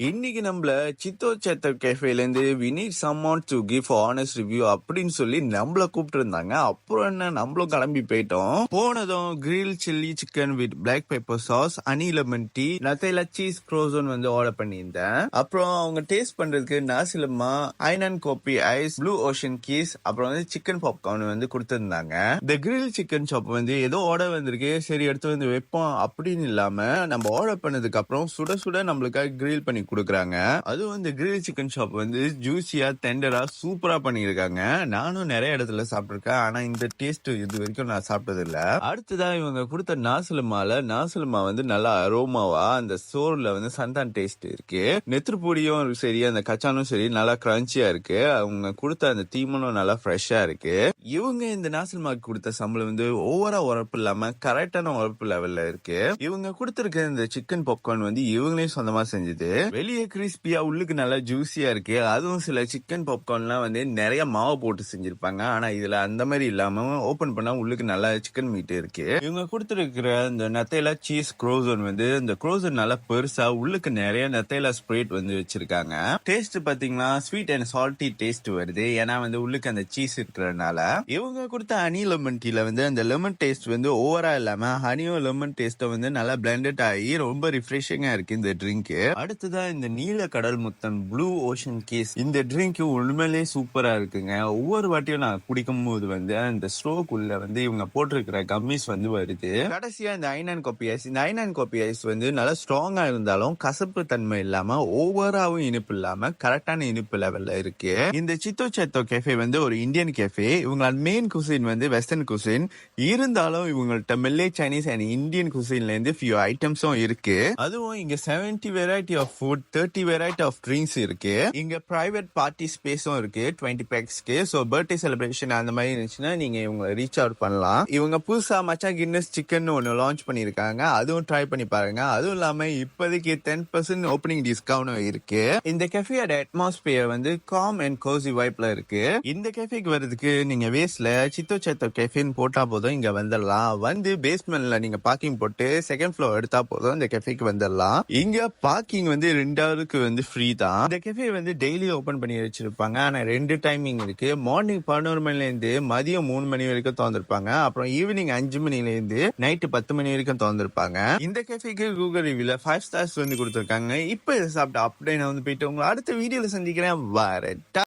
இன்னைக்கு நம்மள சித்தோ சேத்தோ கேஃபேலேருந்து we need someone to give honest review அப்படின்னு சொல்லி நம்மள கூப்பிட்டு இருந்தாங்க. அப்புறம் என்ன நம்மளும் கிளம்பி போயிட்டோம். போனதும் grill chilli chicken with black pepper sauce, honey lemon tea, நத்தைலா சீஸ் க்ரோசன் வந்து ஆர்டர் பண்ணியிருந்தேன். அப்புறம் அவங்க டேஸ்ட் பண்றதுக்கு நாசிலமா, ஐனன் கோபி ஐஸ், ப்ளூ ஓஷன் கீஸ், அப்புறம் வந்து சிக்கன் பாப்கார்ன் வந்து கொடுத்திருந்தாங்க. இந்த கிரில் சிக்கன் ஷாப் வந்து ஏதோ ஆர்டர் வந்திருக்கு, சரி எடுத்து வந்து வைப்போம் அப்படின்னு இல்லாம நம்ம ஆர்டர் பண்ணதுக்கு அப்புறம் சுட சுட நம்மளுக்காக கிரில் பண்ணி கொடுக்குறாங்க. அதுவும் இந்த கிரில் சிக்கன் ஷாப் வந்து ஜூசியா டெண்டரா சூப்பரா பண்ணியிருக்காங்க. நானும் நிறைய இடத்துல சாப்பிட்டிருக்கேன், ஆனா இந்த டேஸ்ட் இது வரைக்கும் நான் சாப்பிட்டது இல்ல. அடுத்ததா இவங்க கொடுத்த நாசலமா வந்து நல்லா அரோமாவா அந்த சோறுல வந்து சந்தான் டேஸ்ட் இருக்கு. நெத்திருப்பொடியும் சரி, அந்த கச்சானும் சரி நல்லா கிரன்ச்சியா இருக்கு. அவங்க கொடுத்த அந்த தீமனும் நல்லா ஃப்ரெஷ்ஷா இருக்கு. இவங்க இந்த நாசல்மாக்கு கொடுத்த சம்பளம் வந்து ஓவரா உரப்பு இல்லாம கரெக்டான உரப்பு லெவல்ல இருக்கு. இவங்க கொடுத்திருக்க இந்த சிக்கன் பாப்கார்ன் வந்து இவங்களே சொந்தமா செஞ்சது. வெளியே கிறிஸ்பியா உள்ளுக்கு நல்லா ஜூசியா இருக்கு. அதுவும் சில சிக்கன் பாப்கார்ன்லாம் வந்து நிறைய மாவு போட்டு செஞ்சிருப்பாங்க, ஆனா இதுல அந்த மாதிரி இல்லாம ஓபன் பண்ணா உள்ளுக்கு நல்லா சிக்கன் மீட் இருக்கு. இவங்க கொடுத்துருக்கிற இந்த நத்தைலா சீஸ் க்ரோசன் வந்து இந்த க்ரோசன் நல்லா பெருசா உள்ளுக்கு நிறைய நத்தைலா ஸ்ப்ரேட் வந்து வச்சிருக்காங்க. டேஸ்ட் பாத்தீங்கன்னா ஸ்வீட் அண்ட் சால்ட்டி டேஸ்ட் வருது, ஏன்னா வந்து உள்ளுக்கு அந்த சீஸ் இருக்கிறதுனால. இவங்க கொடுத்த ஹனி லெமன் டீல வந்து அந்த லெமன் டேஸ்ட் வந்து ஓவரா இல்லாம ஹனியும் லெமன் டேஸ்ட் வந்து நல்லா பிளெண்டட் ஆகி ரொம்ப ரிஃப்ரெஷிங்கா இருக்கு இந்த ட்ரிங்க். அடுத்ததான் இந்த நீல கடல் முத்தம் ப்ளூ ஓஷன் கேஸ், இந்த ட்ரிங்க் உண்மையிலேயே சூப்பரா இருக்குங்க. ஒவ்வொரு வாட்டியும் நான் குடிக்கும் போது வந்து அந்த ஸ்ட்ரோக் உள்ள வந்து இவங்க போட்டிருக்கிற கம்மிஸ் வந்து வருது. கடைசியா இந்த ஐனன் காபி ஐஸ், இந்த ஐனன் காபி ஐஸ் வந்து நல்லா ஸ்ட்ராங்கா இருந்தாலும் கசப்பு தன்மை இல்லாம ஓவராவும் இனிப்பு இல்லாம கரெக்டான இனிப்பு லெவல்ல இருக்கு. இந்த சித்தோ சேத்தோ கேஃபே வந்து ஒரு இந்தியன் கேஃபே. இவங்களோட மெயின் குசின் வந்து வெஸ்டர்ன் குசின் இருந்தாலும் இவங்கள்ட்ட மெல்லே சைனீஸ் அண்ட் இந்தியன் குசின்ல இருந்து ஃபியூ ஐட்டம்ஸும் இருக்கு. அதுவும் இங்க 70 variety of food, 30 variety of drinks இருக்கு. இங்க பிரைவேட் பார்ட்டி ஸ்பேஸும் இருக்கு 20 பேக்ஸ்க்கு. ஸோ பர்த்டே செலிப்ரேஷன் அந்த மாதிரி இருந்துச்சுன்னா நீங்க இவங்க ரீச் அவுட் பண்ணலாம். இவங்க புதுசா மச்சா கின்னஸ் சிக்கன் ஒன்னு லான்ச் பண்ணிருக்காங்க, அதுவும் ட்ரை பண்ணி பாருங்க. அதுவும் இல்லாம இப்போதைக்கு 10% ஓப்பனிங் டிஸ்கவுண்டும் இருக்கு. இந்த கேஃபேயோட அட்மாஸ்பியர் வந்து காம் அண்ட் கோசி வைப்ல இருக்கு. இந்த கேஃபேக்கு வர்றதுக்கு நீங்க வேஸ்ட்ல சித்தோ சேத்தோ கேஃபேன்னு போட்டா போதும் இங்க வந்துடலாம். வந்து பேஸ்மெண்ட்ல நீங்க பார்க்கிங் போட்டு செகண்ட் ஃப்ளோர் எடுத்தா போதும் இந்த கேஃபேக்கு வந்துடலாம். இங்க பார்க்கிங் வந்து 2 ஹவருக்கு வந்து ஃப்ரீ தான். இந்த கேஃபே வந்து டெய்லி ஓபன் பண்ணி வச்சிருப்பாங்க, ஆனா 2 டைமிங் இருக்கு. மார்னிங் 11 மணில இருந்து மதியம் 3 மணி வரைக்கும் திறந்திருப்பாங்க. அப்புறம் ஈவினிங் 5 மணில இருந்து நைட்டு 10 மணி வரைக்கும் திறந்திருப்பாங்க. இந்த கேஃபேக்கு கூகுள் ரிவ்யூல 5 ஸ்டார்ஸ் வந்து கொடுத்திருக்காங்க. இப்ப இதை சாப்பிட்டு அப்படியே நான் வந்து போயிட்டு உங்களை அடுத்த வீடியோல சந்திக்கிறேன். வரேன்.